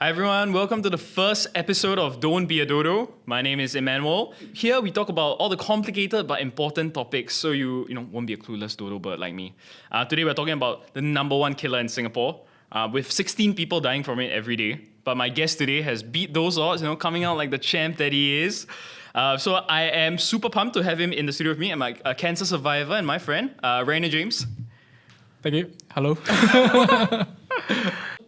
Hi everyone, welcome to the first episode of Don't Be a Dodo. My name is Emmanuel. Here we talk about all the complicated but important topics so you won't be a clueless dodo bird like me. Today we're talking about the number one killer in Singapore, with 16 people dying from it every day. But my guest today has beat those odds, coming out like the champ that he is. So I am super pumped to have him in the studio with me and my cancer survivor and my friend, Rainier James. Thank you. Hello.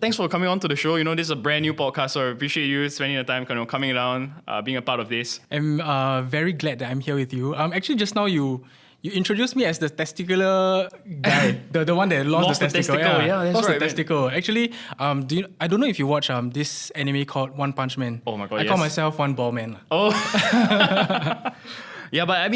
Thanks for coming on to the show. This is a brand new podcast, so I appreciate you spending the time coming down, being a part of this. I'm very glad that I'm here with you. Actually, just now you introduced me as the testicular guy, the one that lost the testicle. Yeah, that's lost right. The testicle. Actually, I don't know if you watch this anime called One Punch Man. Oh my god, I call myself One Ball Man. Oh. Yeah, but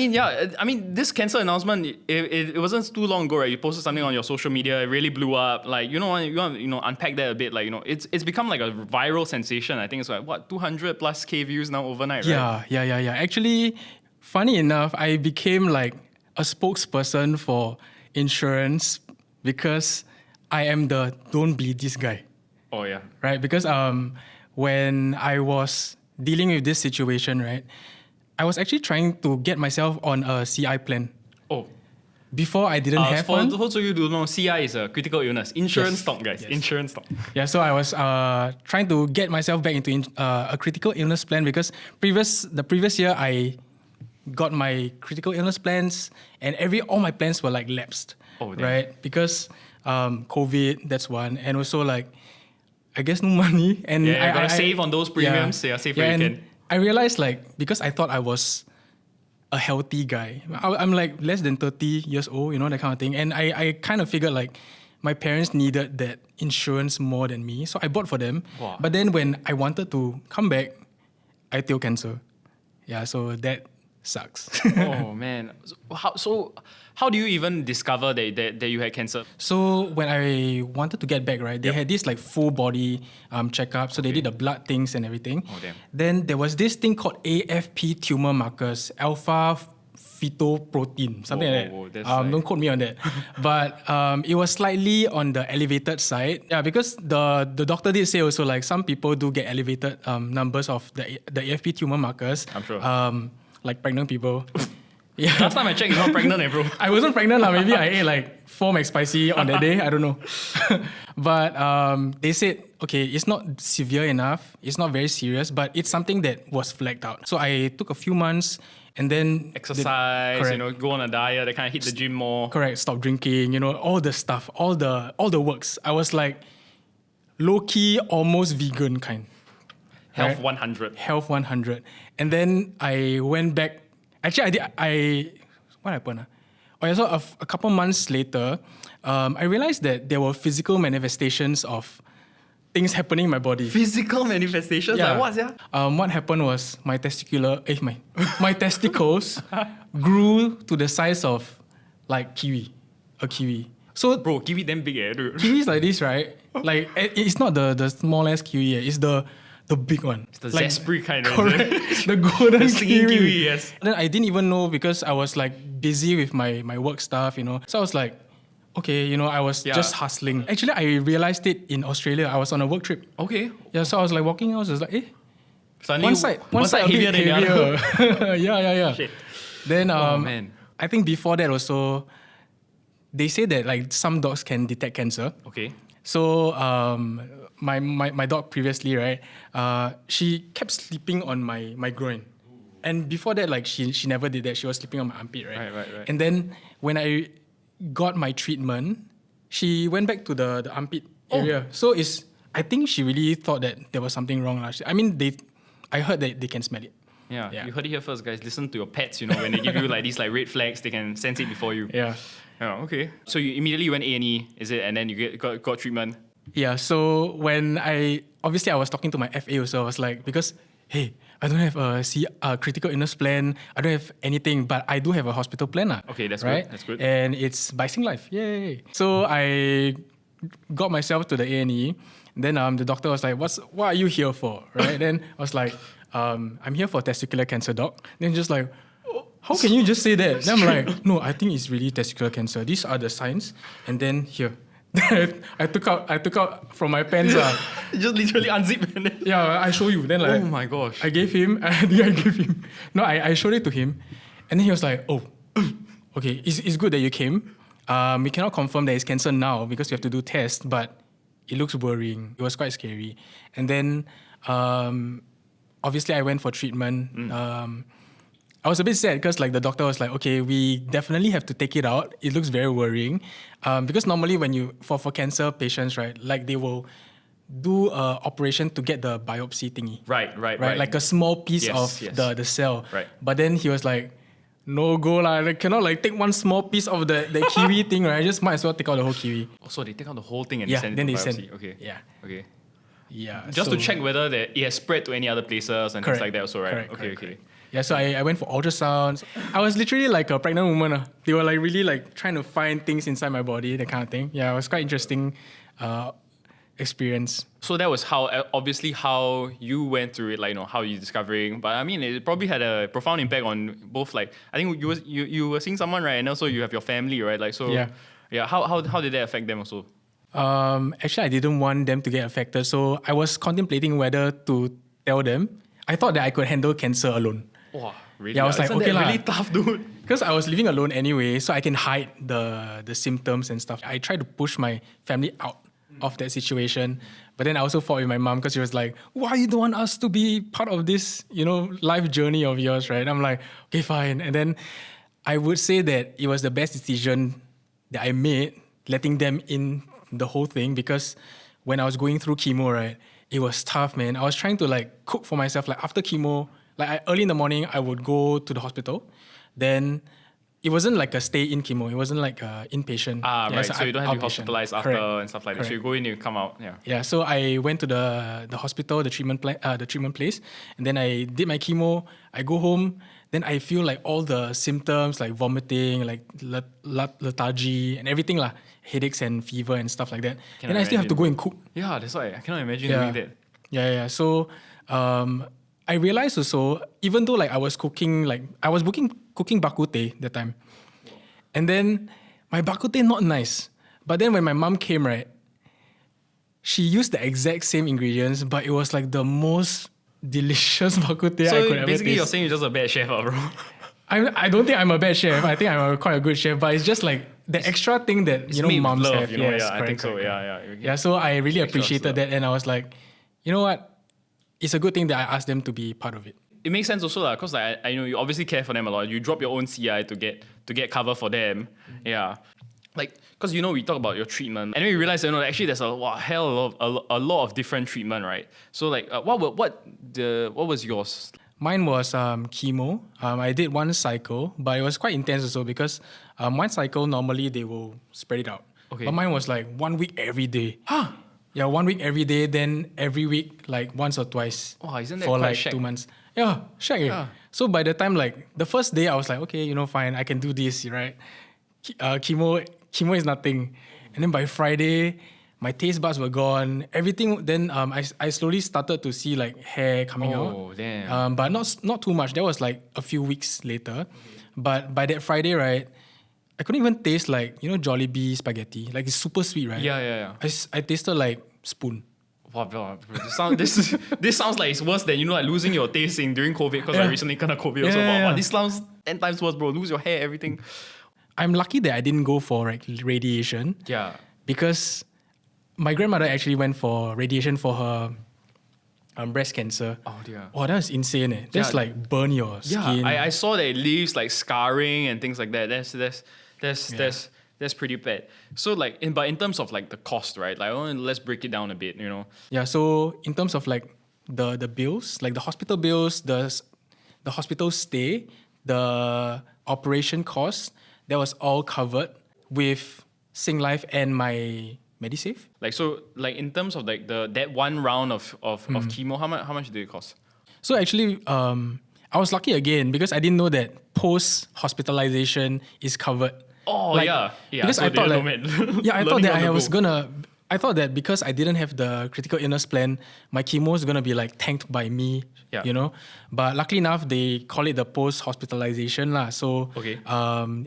this cancer announcement, it wasn't too long ago, right? You posted something on your social media, it really blew up. Like, you want to unpack that a bit. Like, it's become like a viral sensation. I think it's like 200 plus K views now overnight, right? Yeah. Actually, funny enough, I became like a spokesperson for insurance because I am the don't be this guy. Oh yeah. Right? Because when I was dealing with this situation, right, I was actually trying to get myself on a CI plan. Oh. Before I didn't have one. For those of you who don't know, CI is a critical illness. Insurance stock, guys. Yes. Insurance stock. Yeah, so I was trying to get myself back into a critical illness plan because the previous year I got my critical illness plans and all my plans were like lapsed. Oh, damn. Right? Because COVID, that's one. And also like, I guess no money. And I gotta save on those premiums. Yeah, save where you can. I realized like, because I thought I was a healthy guy. I'm like less than 30 years old, that kind of thing. And I kind of figured like my parents needed that insurance more than me. So I bought for them. Wow. But then when I wanted to come back, I tail cancer. Yeah, so that sucks. Oh man. So how do you even discover that you had cancer? So when I wanted to get back, right, they had this like full body checkup. So they did the blood things and everything. Oh damn. Then there was this thing called AFP tumor markers, alpha fetoprotein, something like that. Don't quote me on that. But it was slightly on the elevated side. Yeah, because the doctor did say also like some people do get elevated numbers of the AFP tumor markers. I'm sure. Like pregnant people. Yeah. Last time I checked, you're not pregnant, bro. I wasn't pregnant. Maybe I ate like 4 McSpicy on that day. I don't know. But they said, okay, it's not severe enough. It's not very serious, but it's something that was flagged out. So I took a few months and then... Exercise, go on a diet, they kind of hit the gym more. Correct, stop drinking, all the stuff, all the works. I was like low-key, almost vegan kind. Health right? 100. Health 100. And then I went back. Actually, what happened? Oh, yeah, so a couple months later, I realized that there were physical manifestations of things happening in my body. Physical manifestations? Yeah. Like what, yeah? What happened was my my testicles grew to the size of like a kiwi. So Bro, kiwi damn big, dude. kiwi is like this, right? Like it's not the small ass kiwi, it's the big one. It's the like, Zespri kind of, correct. The golden The singing kiwi. kiwi, yes. Then I didn't even know because I was like busy with my work stuff, So I was like, okay, I was just hustling. Actually, I realized it in Australia. I was on a work trip. Okay. Yeah, so I was like walking, I was just like, Suddenly, one side a heavier bit than the other. heavier. Yeah. Shit. Then Man. I think before that also, they say that like some dogs can detect cancer. Okay. So my dog previously, right, she kept sleeping on my groin. And before that, like she never did that. She was sleeping on my armpit, right? Right. And then when I got my treatment, she went back to the armpit area. So I think she really thought that there was something wrong. I heard that they can smell it. Yeah, you heard it here first, guys. Listen to your pets, when they give you like these like red flags, they can sense it before you. Yeah. Oh, okay. So you immediately went A&E, is it? And then you got treatment? Yeah, so when I was talking to my FA also, I was like, because, hey, I don't have a critical illness plan, I don't have anything, but I do have a hospital plan. Okay, that's right? good. That's good. And it's by Singlife, yay. So I got myself to the A&E, then the doctor was like, what are you here for, right? Then I was like, I'm here for testicular cancer, doc. Then just like, how can you just say that? Then I'm like, no, I think it's really testicular cancer. These are the signs. And then here, I took out from my pants. Just literally unzip and then. Yeah, I show you. Then like, Oh my gosh. I gave him. I gave him. No, I showed it to him, and then he was like, "Oh, okay, it's good that you came. We cannot confirm that it's cancer now because we have to do tests, but it looks worrying. It was quite scary." And then, obviously, I went for treatment. I was a bit sad because like the doctor was like, "Okay, we definitely have to take it out. It looks very worrying," because normally when you for cancer patients, right, like they will do a operation to get the biopsy thingy. Right. Like a small piece of the cell. Right. But then he was like, "No go lah. I cannot like take one small piece of the kiwi thing, right? I just might as well take out the whole kiwi." Oh, so they take out the whole thing and Yeah, send it then to they biopsy. send. Okay. Yeah. Okay. Yeah. Just to check whether that it has spread to any other places and things Correct. like that also, right? Correct. Okay. Yeah, so I went for ultrasounds. I was literally like a pregnant woman. They were like really like trying to find things inside my body, that kind of thing. Yeah, it was quite interesting experience. So that was obviously how you went through it, like how you discovering. But I mean, it probably had a profound impact on both. Like I think you were seeing someone, right, and also you have your family, right? Like so. Yeah. How did that affect them also? Actually, I didn't want them to get affected, so I was contemplating whether to tell them. I thought that I could handle cancer alone. Wow, really? Yeah, I was like, Isn't okay that lah. really tough, dude. Because I was living alone anyway, so I can hide the symptoms and stuff. I tried to push my family out of that situation, but then I also fought with my mom because she was like, "Why you don't want us to be part of this, life journey of yours, right?" And I'm like, "Okay, fine." And then I would say that it was the best decision that I made, letting them in the whole thing, because when I was going through chemo, right, it was tough, man. I was trying to like cook for myself, like after chemo. Like early in the morning, I would go to the hospital. Then it wasn't like a stay-in chemo. It wasn't like inpatient. Right. So you don't have to be outpatient. hospitalized after Correct. and stuff like that. Correct. So you go in, you come out. Yeah. Yeah. So I went to the hospital, the treatment place, and then I did my chemo. I go home. Then I feel like all the symptoms, like vomiting, like lethargy, and everything lah, headaches and fever and stuff like that. Cannot Then I still have to go and cook. Yeah, that's why I cannot imagine doing that. Yeah. So I realized also, even though like I was cooking, like I was cooking bak kut teh that time, and then my bak kut teh not nice. But then when my mom came, right, she used the exact same ingredients, but it was like the most delicious bak kut teh I could So ever basically, you're taste. saying you're just a bad chef, bro. I don't think I'm a bad chef. I think I'm quite a good chef, but it's just like the extra thing that It's made with moms love, have. Yes, Yes, I correct, think so. correct. Yeah. Yeah, so I really Extra appreciated stuff. that, and I was like, you know what? It's a good thing that I asked them to be part of it. It makes sense also, because like, I know you obviously care for them a lot. You drop your own CI to get cover for them. Yeah. Like, because we talk about your treatment, and then we realize actually there's a lot of different treatment, right? So like, what was yours? Mine was chemo. I did one cycle, but it was quite intense also because one cycle normally they will spread it out. Okay. But mine was like 1 week every day. Huh? Yeah, 1 week every day, then every week like once or twice. Oh, isn't that for quite like shag? 2 months? Yeah, shag. Yeah. So by the time like the first day, I was like, okay, fine, I can do this, right? Chemo is nothing. And then by Friday, my taste buds were gone. Everything. Then I slowly started to see like hair coming out. Oh, damn. But not too much. That was like a few weeks later. But by that Friday, right, I couldn't even taste like Jollibee spaghetti. Like it's super sweet, right? Yeah. I tasted like spoon. Wow, bro, this sounds like it's worse than like losing your tasting during COVID, because I Yeah. recently kind of COVID also. Yeah. Wow, this sounds 10 times worse, bro. Lose your hair, everything. I'm lucky that I didn't go for like radiation. Yeah. Because my grandmother actually went for radiation for her breast cancer. Oh dear. Wow, that's insane. That's Yeah. like burn your skin. Yeah, I saw that it leaves like scarring and things like that. That's pretty bad. So like, in terms of like the cost, right? Like, let's break it down a bit. Yeah, so in terms of like the bills, like the hospital bills, the hospital stay, the operation costs, that was all covered with Singlife and my Medisave. Like, so like in terms of like that one round of chemo, how much did it cost? So actually, I was lucky again because I didn't know that post-hospitalization is covered. Oh, Like, yeah. Because so I thought they that, don't yeah, I thought learning that on the I was go. gonna. I thought that because I didn't have the critical illness plan, my chemo is gonna be like tanked by me. Yeah. But luckily enough, they call it the post-hospitalization lah. So Okay.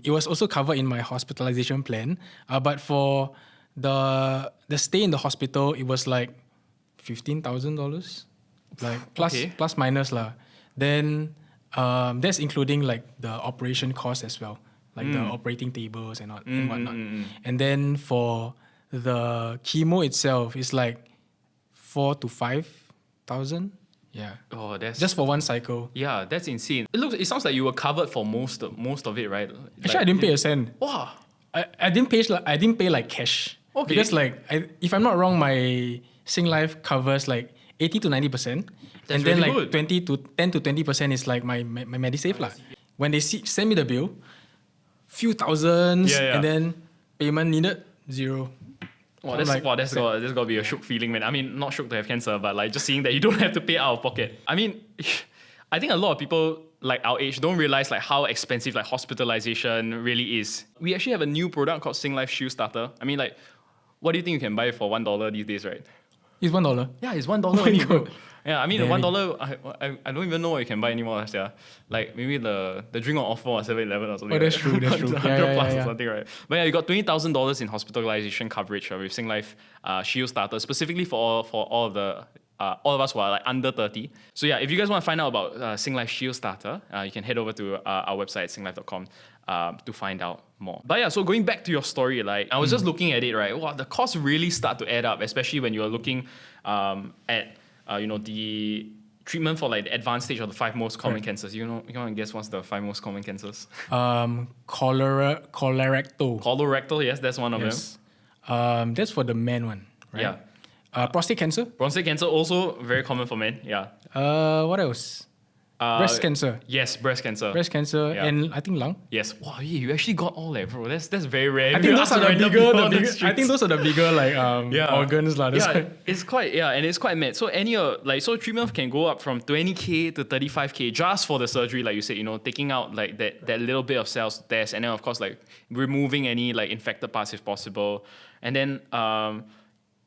it was also covered in my hospitalization plan. But for the stay in the hospital, it was like $15,000, like plus minus lah. Then that's including like the operation cost as well, like the operating tables and whatnot. And then for the chemo itself, it's like 4,000 to 5,000. Yeah. Oh, that's just for one cycle. Yeah, that's insane. It sounds like you were covered for most of it, right? Actually, I didn't pay a cent. Wow. I didn't pay like cash. Okay. Because like if I'm not wrong, my Singlife covers like 80 to 90%. And then really like good. 10 to 20% is like my MediSave lah. When they send me the bill, few thousands, and then payment needed $0. That's gotta be a shook feeling, man. I mean, not shook to have cancer, but like just seeing that you don't have to pay out of pocket. I mean, I think a lot of people like our age don't realize like how expensive like hospitalization really is. We actually have a new product called Singlife Shield Starter. I mean, like, what do you think you can buy for $1 these days, right? It's $1. Yeah, it's $1 only, bro. Yeah, I mean, $1, I don't even know what you can buy anymore. Yeah. Like maybe the drink on offer at 7-Eleven or something. Oh, that's true. That's true. 100 plus or something, right? But yeah, you got $20,000 in hospitalization coverage with Singlife Shield Starter, specifically for all of us who are like under 30. So yeah, if you guys want to find out about Singlife Shield Starter, you can head over to our website, singlife.com, to find out more. But yeah, so going back to your story, like I was just looking at it, right? Wow, the costs really start to add up, especially when you're looking at the treatment for like the advanced stage of the 5 most common cancers. You want to guess what's the 5 most common cancers? Colorectal. Colorectal, yes, that's one of them. That's for the man one, right? Yeah. Prostate cancer. Prostate cancer also very common for men. Yeah. What else? Breast cancer. Yes, breast cancer. Breast cancer, and I think lung. Yes. Wow, you actually got all that, bro. That's very rare. I think those are the bigger. I think those are the bigger like organs lah. It's quite mad. So so treatment can go up from 20K to 35K just for the surgery, like you said. Taking out like that little bit of cells test, and then of course like removing any like infected parts if possible, and then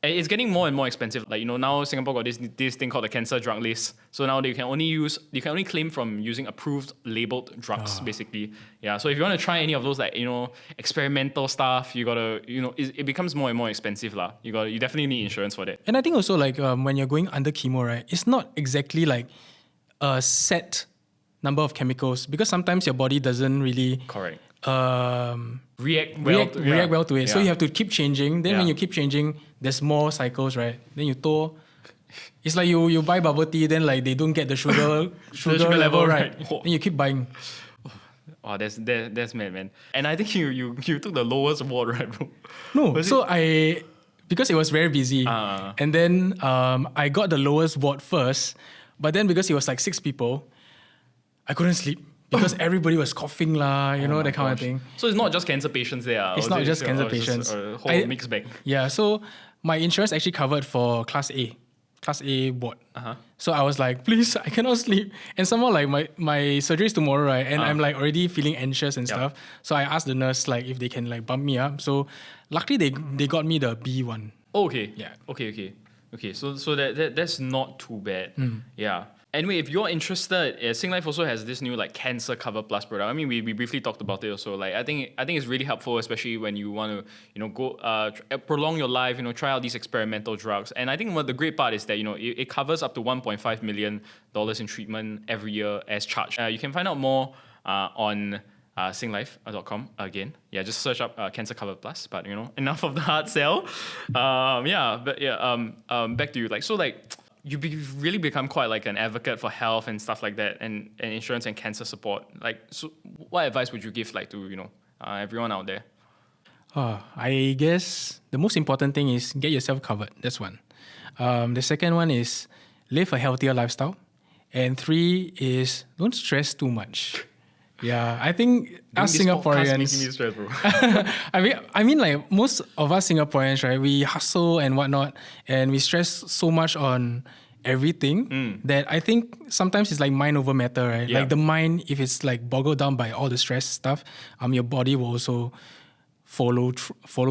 it's getting more and more expensive. Like now Singapore got this thing called the cancer drug list. So now you can only claim from using approved labeled drugs, basically. Yeah. So if you want to try any of those like experimental stuff, you gotta it becomes more and more expensive lah. You definitely need insurance for that. And I think also like when you're going under chemo, right? It's not exactly like a set number of chemicals because sometimes your body doesn't really correct. React well to it. Yeah. So you have to keep changing. Then when you keep changing, there's more cycles, right? Then you it's like you buy bubble tea, then like they don't get the sugar level right. Then you keep buying. Wow, that's mad, man. And I think you took the lowest ward, right, bro? No, because it was very busy, and then I got the lowest ward first, but then because it was like 6 people, I couldn't sleep. Because everybody was coughing that kind of thing. So it's not just cancer patients there. It's not just cancer patients. A whole mixed bag. Yeah, so my insurance actually covered for Class A ward. So I was like, please, I cannot sleep. And somehow like my surgery is tomorrow, right? And I'm like already feeling anxious and stuff. So I asked the nurse like if they can like bump me up. So luckily they got me the B one. Oh, okay. Yeah. Okay. So that's not too bad. Yeah. Anyway, if you're interested, Singlife also has this new like Cancer Cover Plus product. I mean, we briefly talked about it also. Like I think it's really helpful, especially when you want to go prolong your life. Try out these experimental drugs. And I think the great part is that it covers up to $1.5 million in treatment every year as charged. You can find out more on singlife.com again. Yeah, just search up Cancer Cover Plus. But enough of the hard sell. Back to you. You really become quite like an advocate for health and stuff like that, and insurance and cancer support. Like, so what advice would you give like to everyone out there? I guess the most important thing is get yourself covered. That's one. The second one is live a healthier lifestyle, and 3 is don't stress too much. Yeah, I think us Singaporeans making me stress, bro. I mean, like most of us Singaporeans, right? We hustle and whatnot, and we stress so much on everything that I think sometimes it's like mind over matter, right? Yeah. Like the mind, if it's like boggled down by all the stress stuff, your body will also follow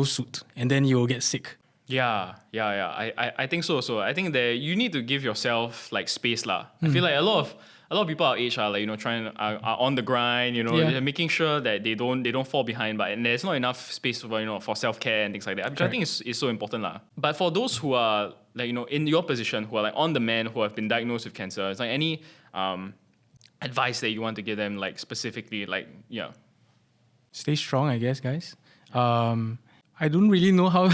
suit, and then you'll get sick. Yeah. I think so. So I think that you need to give yourself like space lah. I feel like a lot a lot of people our age are like, are on the grind, they're making sure that they don't fall behind, and there's not enough space for self-care and things like that, which I think is so important lah. But for those who are like, in your position, who are like on the mend, who have been diagnosed with cancer, is like any advice that you want to give them, like specifically, like, yeah. Stay strong, I guess, guys. I don't really know how,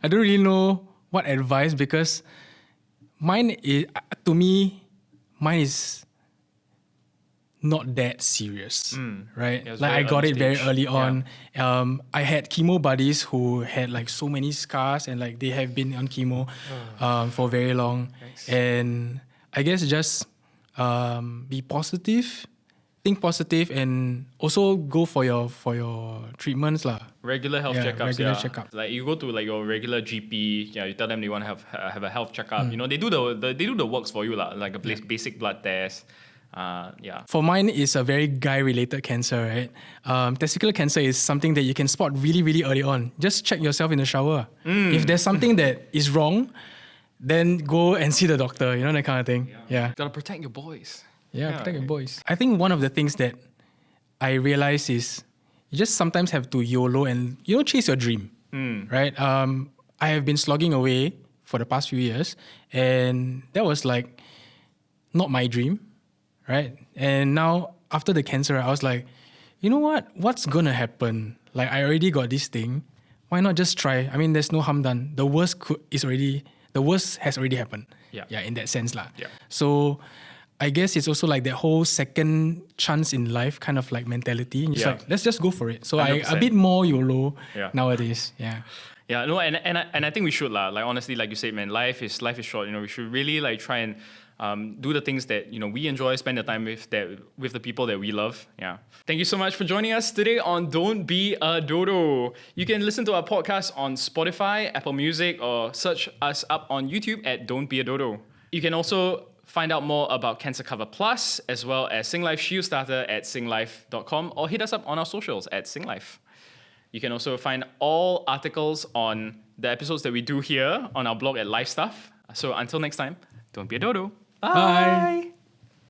I don't really know what advice, because mine is not that serious, right? Like I got it very early on. I had chemo buddies who had like so many scars and like they have been on chemo for very long. Thanks. And I guess just be positive, think positive, and also go for your treatments lah. Regular health checkups. Regular checkups. Like you go to like your regular GP. Yeah, you tell them you want to have a health checkup. They do the works for you lah, like a basic blood test. For mine, it's a very guy-related cancer, right? Testicular cancer is something that you can spot really, really early on. Just check yourself in the shower. If there's something that is wrong, then go and see the doctor. That kind of thing. Yeah. Gotta protect your boys. Yeah, protect your boys. I think one of the things that I realize is you just sometimes have to YOLO and chase your dream, right? I have been slogging away for the past few years, and that was like not my dream, right? And now after the cancer, I was like, you know what? What's gonna happen? Like I already got this thing. Why not just try? I mean, there's no harm done. The worst has already happened. Yeah, in that sense lah. Yeah. So I guess it's also like that whole second chance in life kind of like mentality. Just like, let's just go for it. So 100%. I a bit more YOLO nowadays. Yeah. Yeah, no, and I think we should lah. Like honestly, like you said, man, life is short. We should really like try and do the things that we enjoy, spend the time with the people that we love. Yeah. Thank you so much for joining us today on Don't Be a Dodo. You can listen to our podcast on Spotify, Apple Music, or search us up on YouTube at Don't Be a Dodo. You can also find out more about Cancer Cover Plus, as well as Singlife Shield Starter at singlife.com, or hit us up on our socials at Singlife. You can also find all articles on the episodes that we do here on our blog at Life Stuff. So until next time, don't be a dodo. Bye.